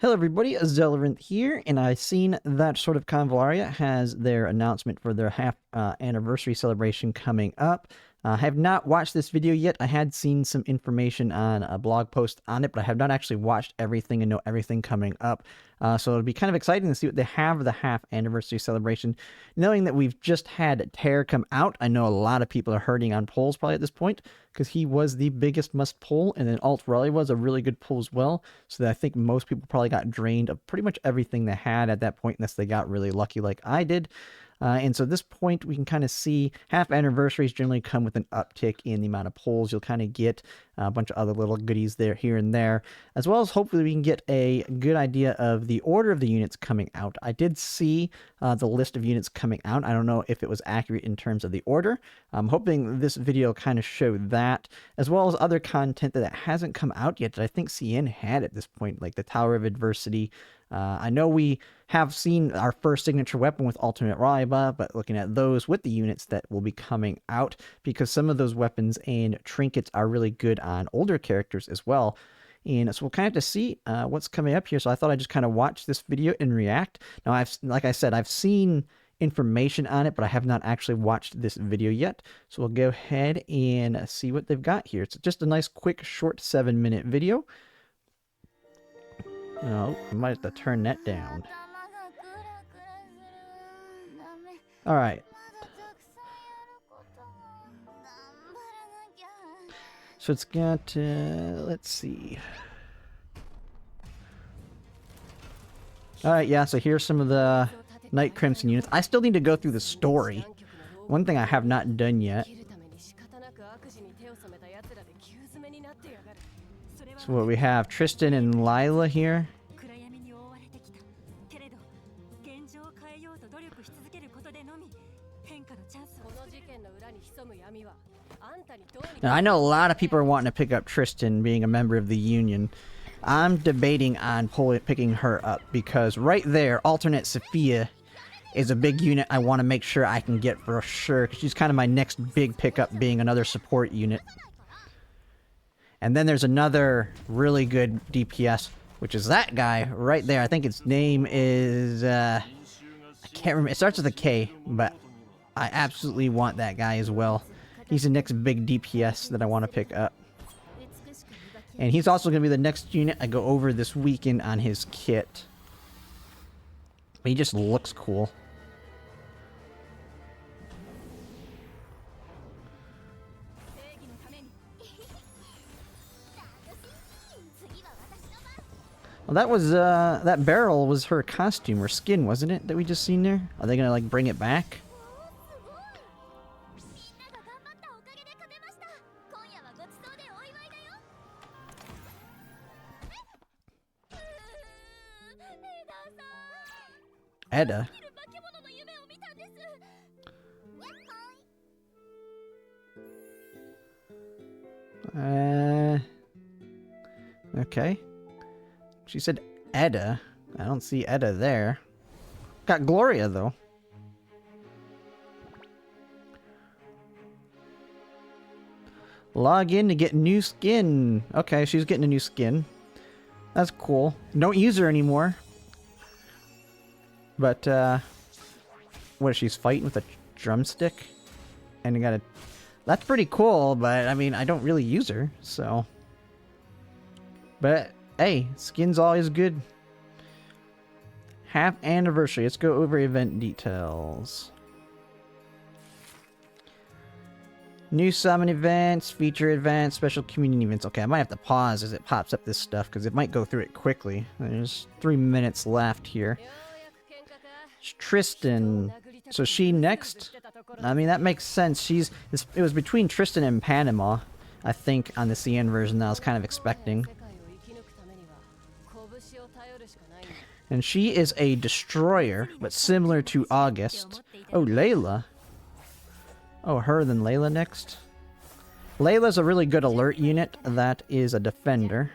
Hello everybody, Zellerant here, and I've seen that sort of Convallaria has their announcement for their half anniversary celebration coming up. I have not watched this video yet. I had seen some information on a blog post on it, but I have not actually watched everything and know everything coming up. So it'll be kind of exciting to see what they have for the half anniversary celebration. Knowing that we've just had Tear come out, I know a lot of people are hurting on polls probably at this point, because he was the biggest must pull, and then Alt Raleigh was a really good pull as well. So that I think most people probably got drained of pretty much everything they had at that point, unless they got really lucky like I did. And so at this point, we can kind of see half anniversaries generally come with an uptick in the amount of polls. You'll kind of get a bunch of other little goodies there, here and there, as well as hopefully we can get a good idea of the order of the units coming out. I did see the list of units coming out. I don't know if it was accurate in terms of the order. I'm hoping this video kind of showed that, as well as other content that hasn't come out yet that I think CN had at this point, like the Tower of Adversity. I know we have seen our first signature weapon with alternate Raiba, but looking at those with the units that will be coming out, because some of those weapons and trinkets are really good on older characters as well. And so we'll kind of have to see what's coming up here. So I thought I'd just kind of watch this video and react. Now, like I said, I've seen information on it, but I have not actually watched this video yet. So we'll go ahead and see what they've got here. It's just a nice, quick, short 7-minute video. Oh, I might have to turn that down. Alright. So it's got, let's see. Alright, yeah, so here's some of the Night Crimson units. I still need to go through the story. One thing I have not done yet. So what we have, Tristan and Lila here. Now, I know a lot of people are wanting to pick up Tristan being a member of the Union. I'm debating on picking her up because right there, alternate Sophia is a big unit I want to make sure I can get for sure, because she's kind of my next big pickup, being another support unit. And then there's another really good DPS, which is that guy right there. I think its name is, I can't remember. It starts with a K, but I absolutely want that guy as well. He's the next big DPS that I want to pick up. And he's also going to be the next unit I go over this weekend on his kit. He just looks cool. Well, that was, that barrel was her costume or skin, wasn't it, that we just seen there? Are they gonna, like, bring it back? Edda? Okay. She said Edda. I don't see Edda there. Got Gloria, though. Log in to get new skin. Okay, she's getting a new skin. That's cool. Don't use her anymore. But, what, she's fighting with a drumstick? And you gotta... That's pretty cool, but, I mean, I don't really use her, so... But, hey, skin's always good. Half anniversary. Let's go over event details. New summon events, feature events, special community events. Okay, I might have to pause as it pops up this stuff, because it might go through it quickly. There's 3 minutes left here. Tristan. So she next? I mean, that makes sense. It was between Tristan and Panama, I think, on the CN version that I was kind of expecting. And she is a destroyer, but similar to August. Oh, Layla. Oh, her, then Layla next. Layla's a really good alert unit. That is a defender.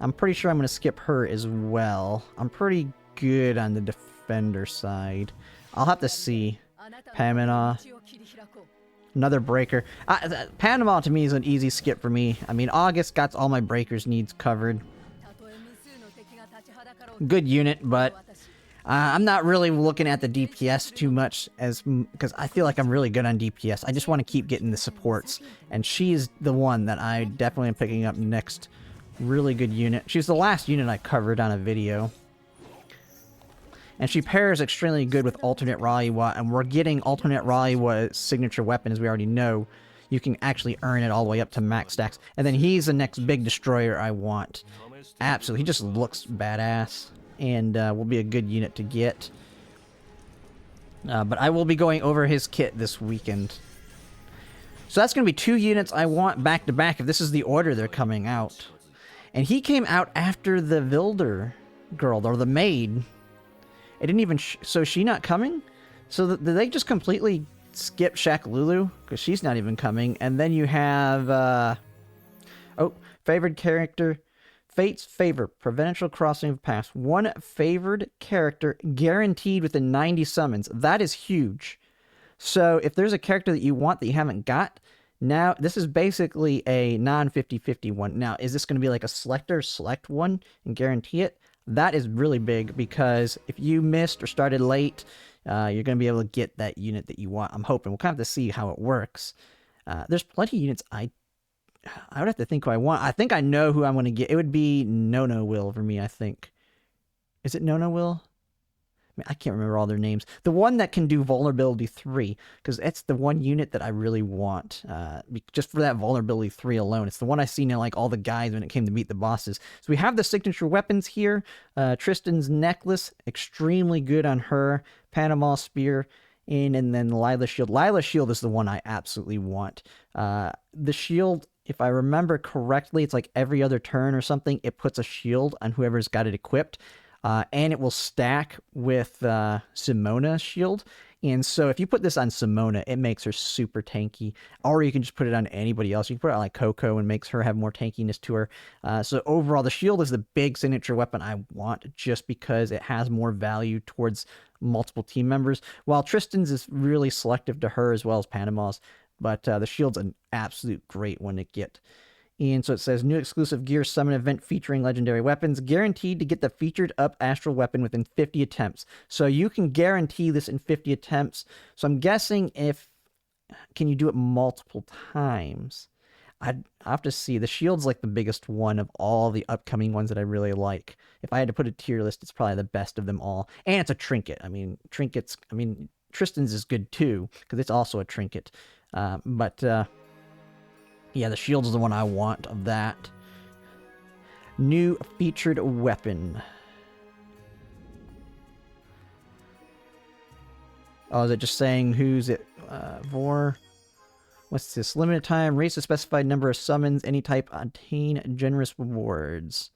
I'm pretty sure I'm going to skip her as well. I'm pretty good on the defender side. I'll have to see. Panama. Another breaker. Panama to me is an easy skip for me. I mean, August got all my breakers needs covered. Good unit, but I'm not really looking at the DPS too much because I feel like I'm really good on DPS. I just want to keep getting the supports, and she's the one that I definitely am picking up next. Really good unit. She's the last unit I covered on a video. And she pairs extremely good with alternate Raiwa, and we're getting alternate Raiwa's signature weapon, as we already know. You can actually earn it all the way up to max stacks. And then he's the next big destroyer I want. Absolutely. He just looks badass, and will be a good unit to get. But I will be going over his kit this weekend. So that's going to be 2 units I want back to back if this is the order they're coming out. And he came out after the Vilder girl, or the maid. It didn't even... so is she not coming? So did they just completely skip Shakalulu? Because she's not even coming. And then you have... oh, favored character. Fate's Favor. Providential Crossing of Paths. 1 favored character guaranteed within 90 summons. That is huge. So if there's a character that you want that you haven't got... Now, this is basically a non-50-50 one. Now, is this going to be like a selector select one and guarantee it? That is really big because if you missed or started late, you're going to be able to get that unit that you want. I'm hoping. We'll kind of have to see how it works. There's plenty of units I would have to think who I want. I think I know who I'm going to get. It would be No Will for me, I think. Is it No Will? I can't remember all their names. The one that can do Vulnerability 3, because that's the one unit that I really want, just for that Vulnerability 3 alone. It's the one I seen in like all the guides when it came to meet the bosses. So we have the signature weapons here. Tristan's Necklace, extremely good on her. Panama Spear, and then Lila's Shield. Lila's Shield is the one I absolutely want. The shield, if I remember correctly, it's like every other turn or something, it puts a shield on whoever's got it equipped. And it will stack with Simona's shield. And so if you put this on Simona, it makes her super tanky. Or you can just put it on anybody else. You can put it on like Coco and makes her have more tankiness to her. So overall, the shield is the big signature weapon I want just because it has more value towards multiple team members. While Tristan's is really selective to her as well as Panama's. But the shield's an absolute great one to get. And so it says, new exclusive gear summon event featuring legendary weapons, guaranteed to get the featured up astral weapon within 50 attempts. So you can guarantee this in 50 attempts. So I'm guessing can you do it multiple times? I'd have to see. The shield's like the biggest one of all the upcoming ones that I really like. If I had to put a tier list, it's probably the best of them all. And it's a trinket. I mean, Tristan's is good too, because it's also a trinket. Yeah, the shield is the one I want of that. New featured weapon. Oh, is it just saying who's it for? What's this? Limited time, raise a specified number of summons, any type, obtain generous rewards.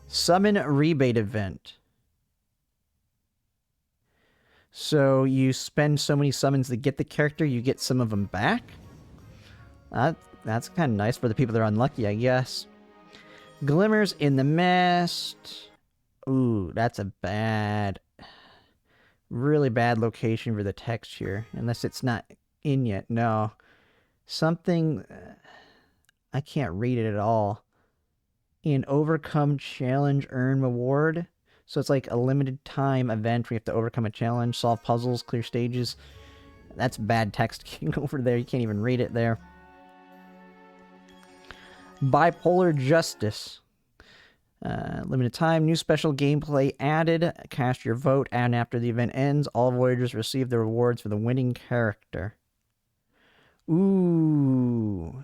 Summon rebate event. So you spend so many summons to get the character, you get some of them back? That's kind of nice for the people that are unlucky, I guess. Glimmers in the Mist. Ooh, that's a really bad location for the texture. Unless it's not in yet. No. Something... I can't read it at all. In Overcome Challenge, earn reward. So it's like a limited time event where you have to overcome a challenge, solve puzzles, clear stages. That's bad text over there. You can't even read it there. Bipolar Justice. Limited time, new special gameplay added. Cast your vote, and after the event ends, all Voyagers receive the rewards for the winning character. Ooh.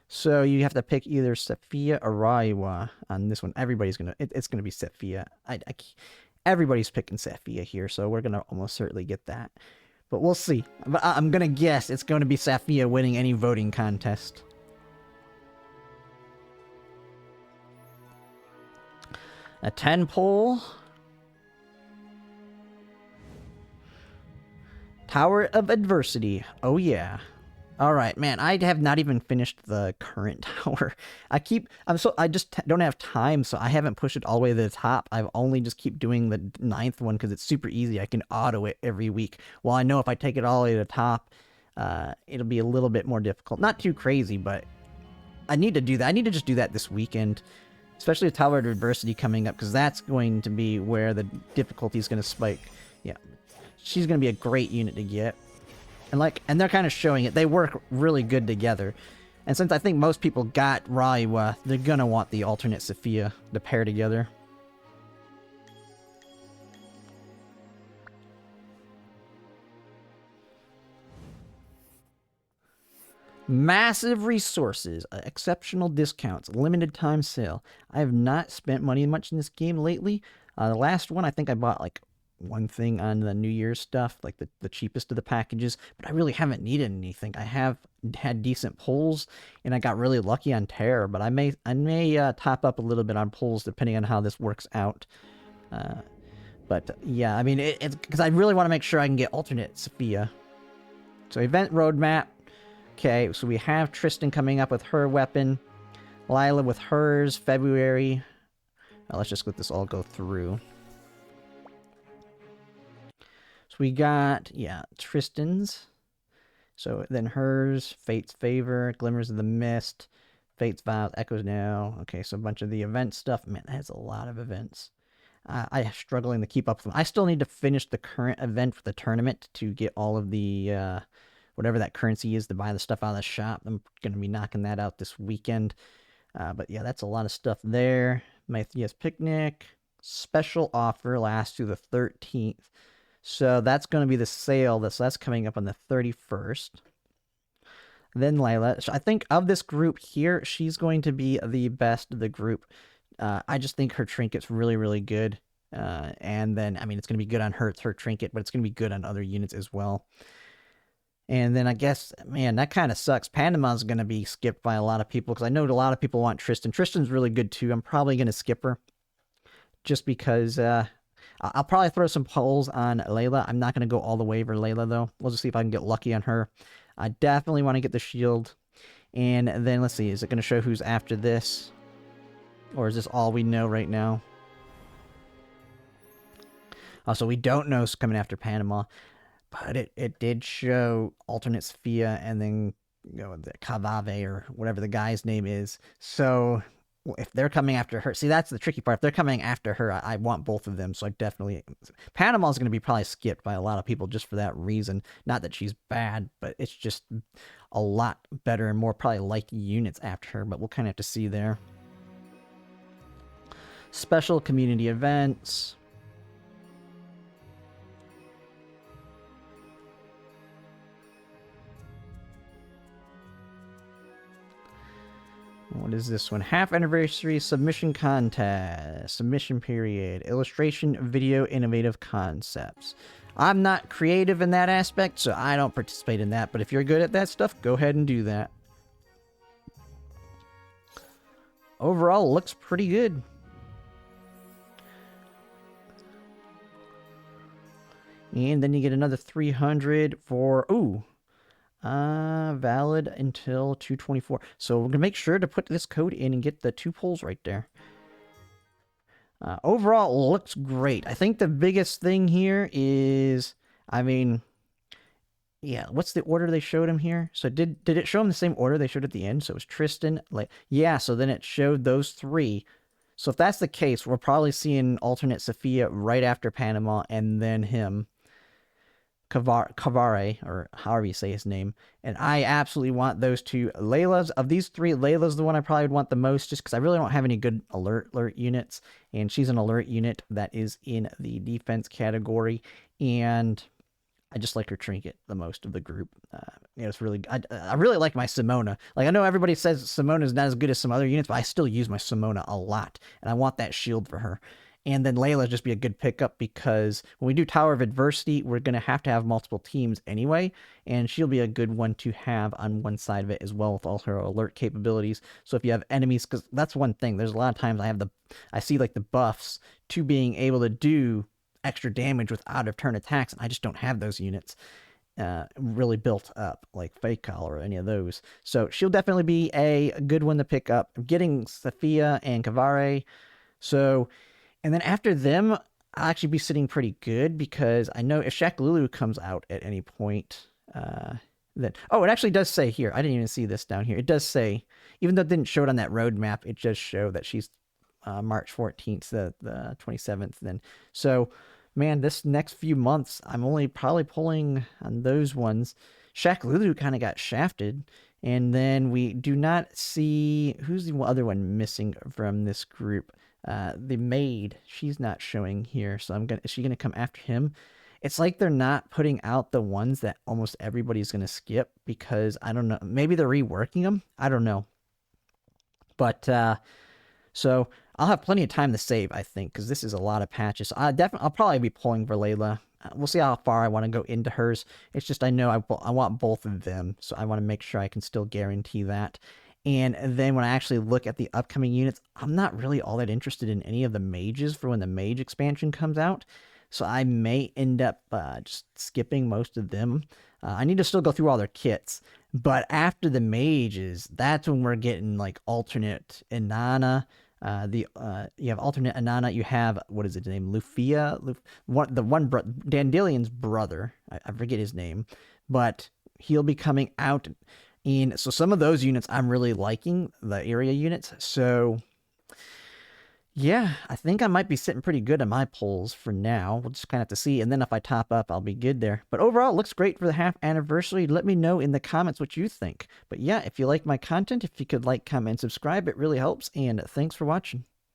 So you have to pick either Sophia or Raiwa on this one. Everybody's gonna... It's gonna be Sophia. Everybody's picking Sophia here, so we're gonna almost certainly get that. But we'll see. But I'm gonna guess it's gonna be Sophia winning any voting contest. A 10 pole. Tower of Adversity. Oh yeah. Alright, man, I have not even finished the current tower. I just don't have time, so I haven't pushed it all the way to the top. I've only just keep doing the 9th one because it's super easy. I can auto it every week. Well, I know if I take it all the way to the top, it'll be a little bit more difficult. Not too crazy, but I need to do that. I need to just do that this weekend. especially with Tower of Adversity coming up, because that's going to be where the difficulty is going to spike. Yeah, she's going to be a great unit to get. And they're kind of showing it. They work really good together. And since I think most people got Raiwa, they're going to want the alternate Sophia to pair together. Massive resources, exceptional discounts, limited time sale. I have not spent money much in this game lately. The last one, I think I bought like one thing on the New Year's stuff, like the cheapest of the packages, but I really haven't needed anything. I have had decent pulls, and I got really lucky on Terror, but I may top up a little bit on pulls depending on how this works out. But yeah, I mean, it's because I really want to make sure I can get alternate Sophia. So event roadmap. Okay, so we have Tristan coming up with her weapon, Lila with hers, February. Let's just let this all go through. So we got, yeah, Tristan's. So then hers, Fate's Favor, Glimmers of the Mist, Fate's Vows, Echoes Now. Okay, so a bunch of the event stuff. Man, that has a lot of events. I'm struggling to keep up with them. I still need to finish the current event for the tournament to get all of the, whatever that currency is to buy the stuff out of the shop. I'm going to be knocking that out this weekend. But yeah, that's a lot of stuff there. Matthias Picnic. Special offer lasts through the 13th. So that's going to be the sale. That's coming up on the 31st. Then Layla. I think of this group here, she's going to be the best of the group. I just think her trinket's really, really good. And then, I mean, it's going to be good on her trinket, but it's going to be good on other units as well. And then I guess, man, that kind of sucks. Panama's going to be skipped by a lot of people because I know a lot of people want Tristan. Tristan's really good too. I'm probably going to skip her just because I'll probably throw some polls on Layla. I'm not going to go all the way for Layla, though. We'll just see if I can get lucky on her. I definitely want to get the shield. And then, let's see, is it going to show who's after this? Or is this all we know right now? Also, we don't know who's coming after Panama. But it did show alternate Sophia and then the Cavave or whatever the guy's name is. So if they're coming after her, see, that's the tricky part. If they're coming after her, I want both of them. So I definitely, Panama's going to be probably skipped by a lot of people just for that reason. Not that she's bad, but it's just a lot better and more probably like units after her. But we'll kind of have to see there. Special community events. What is this one? Half anniversary submission contest. Submission period. Illustration, video, innovative concepts. I'm not creative in that aspect, so I don't participate in that. But if you're good at that stuff, go ahead and do that. Overall, looks pretty good. And then you get another 300 for... Ooh. Valid until 2/24. So we're gonna make sure to put this code in and get the 2 pulls right there. Overall, looks great. I think the biggest thing here is, I mean, yeah, what's the order they showed him here? So did it show him the same order they showed at the end? So it was Tristan, like, yeah, so then it showed those 3. So if that's the case, we're probably seeing alternate Sophia right after Panama and then him. Cavare, or however you say his name. And I absolutely want those 2. Layla's, of these 3, Layla's the one I probably would want the most, just because I really don't have any good alert units. And she's an alert unit that is in the defense category. And I just like her trinket the most of the group. It's really, I really like my Simona. Like, I know everybody says Simona is not as good as some other units, but I still use my Simona a lot. And I want that shield for her. And then Layla just be a good pickup because when we do Tower of Adversity, we're going to have multiple teams anyway. And she'll be a good one to have on one side of it as well with all her alert capabilities. So if you have enemies, because that's one thing. There's a lot of times I see like the buffs to being able to do extra damage with out of turn attacks. And I just don't have those units really built up like Fake Collar or any of those. So she'll definitely be a good one to pick up. I'm getting Sophia and Cavare. So... And then after them, I'll actually be sitting pretty good because I know if Shaq Lulu comes out at any point, then... Oh, it actually does say here. I didn't even see this down here. It does say, even though it didn't show it on that roadmap, it does show that she's March 14th, the 27th. Then, so man, this next few months, I'm only probably pulling on those ones. Shaq Lulu kind of got shafted, and then we do not see who's the other one missing from this group. The maid, she's not showing here, so is she gonna come after him? It's like they're not putting out the ones that almost everybody's gonna skip because I don't know, maybe they're reworking them. I don't know, but so I'll have plenty of time to save, I think, because this is a lot of patches. So I'll probably be pulling for Layla. We'll see how far I want to go into hers. It's just I know I want both of them, so I want to make sure I can still guarantee that. And then when I actually look at the upcoming units, I'm not really all that interested in any of the mages for when the mage expansion comes out. So I may end up just skipping most of them. I need to still go through all their kits. But after the mages, that's when we're getting like alternate Inanna. You have alternate Inanna. You have what is it name? Lufia, Dandelion's brother. I forget his name, but he'll be coming out. And so some of those units I'm really liking, the area units. So yeah, I think I might be sitting pretty good on my pulls for now. We'll just kind of have to see. And then if I top up, I'll be good there. But overall, it looks great for the half anniversary. Let me know in the comments what you think. But yeah, if you like my content, if you could like, comment, and subscribe, it really helps. And thanks for watching.